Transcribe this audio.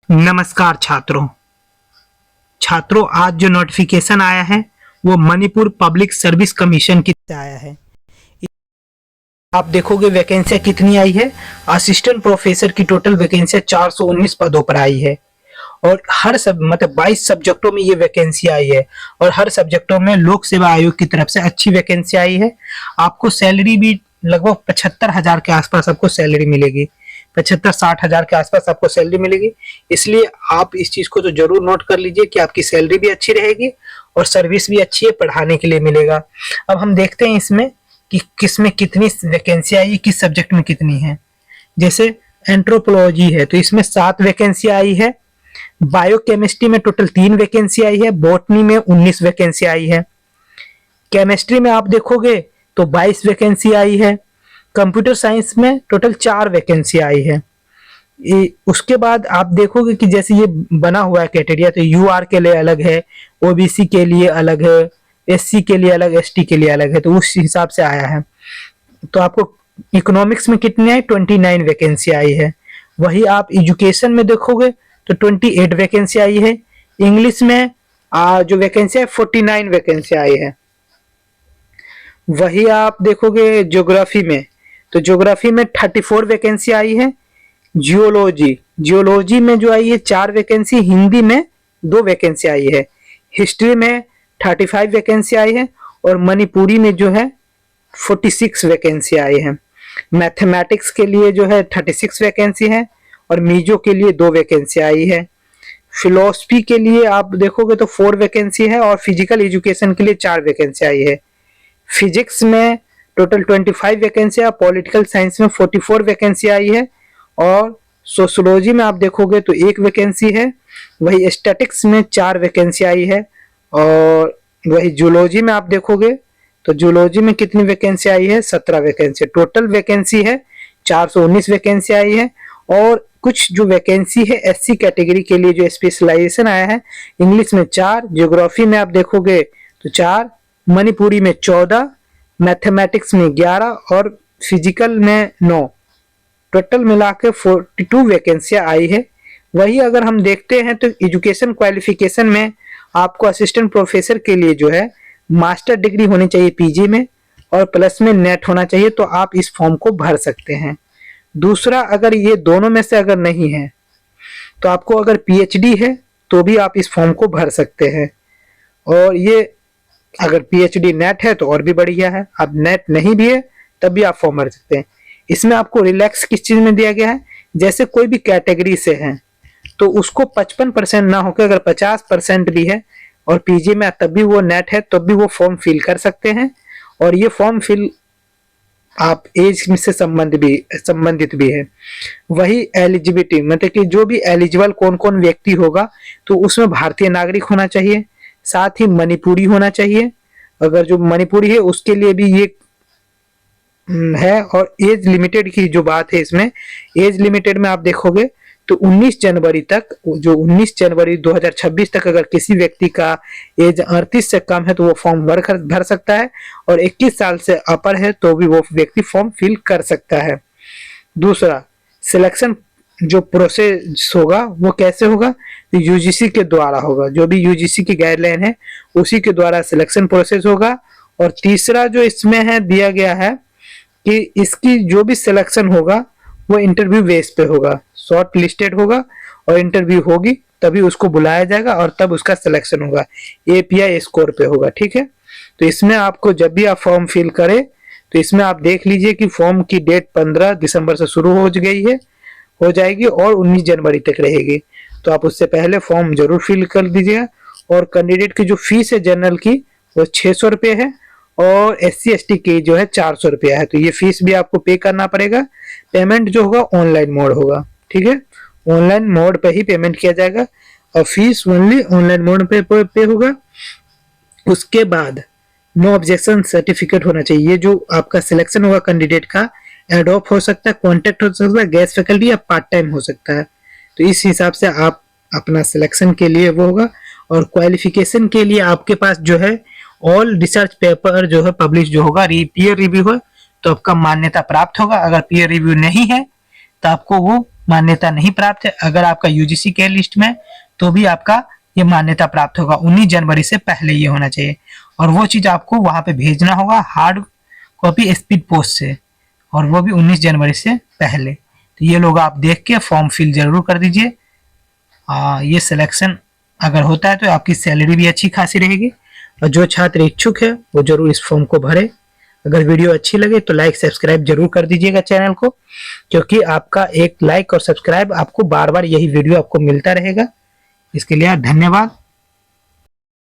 नमस्कार छात्रों आज जो नोटिफिकेशन आया है वो मणिपुर पब्लिक सर्विस कमीशन की तरफ से आया है। आप देखोगे वैकेंसियां कितनी आई है। असिस्टेंट प्रोफेसर की टोटल वैकेंसियां 419 पदों पर आई है और हर सब मतलब 22 सब्जेक्टों में ये वैकेंसी आई है और हर सब्जेक्टों में लोक सेवा आयोग की तरफ से अच्छी वैकेंसी आई है। आपको सैलरी भी लगभग 75,000 के आसपास आपको सैलरी मिलेगी। 75-60 हजार के आसपास आपको सैलरी मिलेगी। इसलिए आप इस चीज को तो जरूर नोट कर लीजिए कि आपकी सैलरी भी अच्छी रहेगी और सर्विस भी अच्छी है, पढ़ाने के लिए मिलेगा। अब हम देखते हैं इसमें कि किस में कितनी वैकेंसी आई, किस सब्जेक्ट में कितनी है। जैसे एंथ्रोपोलॉजी है तो इसमें 7 वैकेंसी आई है। बायोकेमिस्ट्री में टोटल 3 वैकेंसी आई है। बॉटनी में 19 वैकेंसी आई है। केमिस्ट्री में आप देखोगे तो 22 वैकेंसी आई है। कंप्यूटर साइंस में टोटल 4 वैकेंसी आई है। उसके बाद आप देखोगे कि जैसे ये बना हुआ है कैटेगरी, तो यूआर के लिए अलग है, ओबीसी के लिए अलग है, एससी के लिए अलग, एसटी के लिए अलग है, तो उस हिसाब से आया है। तो आपको इकोनॉमिक्स में कितनी आई, 29 वैकेंसी आई है। वही आप एजुकेशन में देखोगे तो 28 वैकेंसी आई है। इंग्लिश में जो वैकेंसी है 49 वैकेंसी आई है। वही आप देखोगे ज्योग्राफी में तो ज्योग्राफी में 34 वैकेंसी आई है। जियोलॉजी में जो आई है 4 वैकेंसी। हिंदी में 2 वैकेंसी आई है। हिस्ट्री में 35 वैकेंसी आई है और मणिपुरी में जो है 46 वैकेंसी आई है। मैथमेटिक्स के लिए जो है 36 वैकेंसी है और मीजो के लिए 2 वैकेंसी आई है। फिलोसफी के लिए आप देखोगे तो 4 वैकेंसी है और फिजिकल एजुकेशन के लिए 4 वैकेंसी आई है। फिजिक्स में टोटल 25 वैकेंसी है। पॉलिटिकल साइंस में 44 वैकेंसी आई है और सोशियोलॉजी में आप देखोगे तो 1 वैकेंसी है। वही स्टैटिक्स में 4 वैकेंसी आई है और वही जूलॉजी में आप देखोगे तो जूलॉजी में कितनी वैकेंसी आई है, 17 वैकेंसी। टोटल वैकेंसी है 419 वैकेंसी आई है। और कुछ जो वैकेंसी है एससी कैटेगरी के लिए जो स्पेशलाइजेशन आया है, इंग्लिश में 4, ज्योग्राफी में आप देखोगे तो 4, मणिपुरी में 14, मैथमेटिक्स में 11 और फिजिकल में 9। टोटल मिला के 42 वैकेंसियां आई है। वही अगर हम देखते हैं तो एजुकेशन क्वालिफिकेशन में आपको असिस्टेंट प्रोफेसर के लिए जो है मास्टर डिग्री होनी चाहिए पीजी में और प्लस में नेट होना चाहिए, तो आप इस फॉर्म को भर सकते हैं। दूसरा, अगर ये दोनों में से अगर नहीं है तो आपको अगर पीएचडी है तो भी आप इस फॉर्म को भर सकते हैं। और ये अगर पीएचडी नेट है तो और भी बढ़िया है। अब नेट नहीं भी है तब भी आप फॉर्म भर सकते हैं। इसमें आपको रिलैक्स किस चीज में दिया गया है, जैसे कोई भी कैटेगरी से है तो उसको 55% ना होकर अगर 50% भी है और पीजी में तब भी वो नेट है तब भी वो फॉर्म फिल कर सकते हैं। और ये फॉर्म फिल आप एज से संबंधित भी है। वही एलिजिबिलिटी मतलब कि जो भी एलिजिबल कौन कौन व्यक्ति होगा तो उसमें भारतीय नागरिक होना चाहिए, साथ ही मणिपुरी होना चाहिए। अगर जो मणिपुरी है उसके लिए भी ये है। और एज लिमिटेड की जो बात है, इसमें एज लिमिटेड में आप देखोगे तो 19 जनवरी तक, जो 19 जनवरी 2026 तक अगर किसी व्यक्ति का एज 38 से कम है तो वो फॉर्म भर सकता है और 21 साल से अपर है तो भी वो व्यक्ति फॉर्म फिल कर सकता है। दूसरा, सिलेक्शन जो प्रोसेस होगा वो कैसे होगा, तो यूजीसी के द्वारा होगा। जो भी यूजीसी की गाइडलाइन है उसी के द्वारा सिलेक्शन प्रोसेस होगा। और तीसरा जो इसमें है दिया गया है कि इसकी जो भी सिलेक्शन होगा वो इंटरव्यू बेस पे होगा, शॉर्ट लिस्टेड होगा और इंटरव्यू होगी तभी उसको बुलाया जाएगा और तब उसका सिलेक्शन होगा, एपीआई स्कोर पे होगा। ठीक है, तो इसमें आपको जब भी आप फॉर्म फिल करें तो इसमें आप देख लीजिए कि फॉर्म की डेट 15 दिसंबर से शुरू हो जाएगी और 19 जनवरी तक रहेगी। तो आप उससे पहले फॉर्म जरूर फिल कर दीजिएगा। और कैंडिडेट की जो फीस है जनरल की वो 600 रुपये है और SC ST की जो है 400 रुपया है। तो ये फीस भी आपको पे करना पड़ेगा। पेमेंट जो होगा ऑनलाइन मोड होगा। ठीक है, ऑनलाइन मोड पे ही पेमेंट किया जाएगा और फीस ओनली ऑनलाइन मोड पे होगा। उसके बाद नो ऑब्जेक्शन सर्टिफिकेट होना चाहिए। ये जो आपका सिलेक्शन होगा कैंडिडेट का, एडॉप हो सकता है, कॉन्ट्रैक्ट हो सकता है, गेस्ट फैकल्टी या पार्ट टाइम हो सकता है। तो इस हिसाब से आप अपना सिलेक्शन के लिए वो होगा। और क्वालिफिकेशन के लिए आपके पास जो है ऑल रिसर्च पेपर जो है पब्लिश जो होगा, पीयर रिव्यू है तो आपका मान्यता प्राप्त होगा। अगर पीयर रिव्यू नहीं है तो आपको वो मान्यता नहीं प्राप्त है। अगर आपका यूजीसी के लिस्ट में तो भी आपका ये मान्यता प्राप्त होगा। 19 जनवरी से पहले ये होना चाहिए और वो चीज आपको वहां पे भेजना होगा हार्ड कॉपी स्पीड पोस्ट से, और वो भी 19 जनवरी से पहले। तो ये लोग आप देख के फॉर्म फिल जरूर कर दीजिए। ये सिलेक्शन अगर होता है तो आपकी सैलरी भी अच्छी खासी रहेगी। और जो छात्र इच्छुक है वो जरूर इस फॉर्म को भरे। अगर वीडियो अच्छी लगे तो लाइक सब्सक्राइब जरूर कर दीजिएगा चैनल को, क्योंकि आपका एक लाइक और सब्सक्राइब आपको बार बार यही वीडियो आपको मिलता रहेगा। इसके लिए धन्यवाद।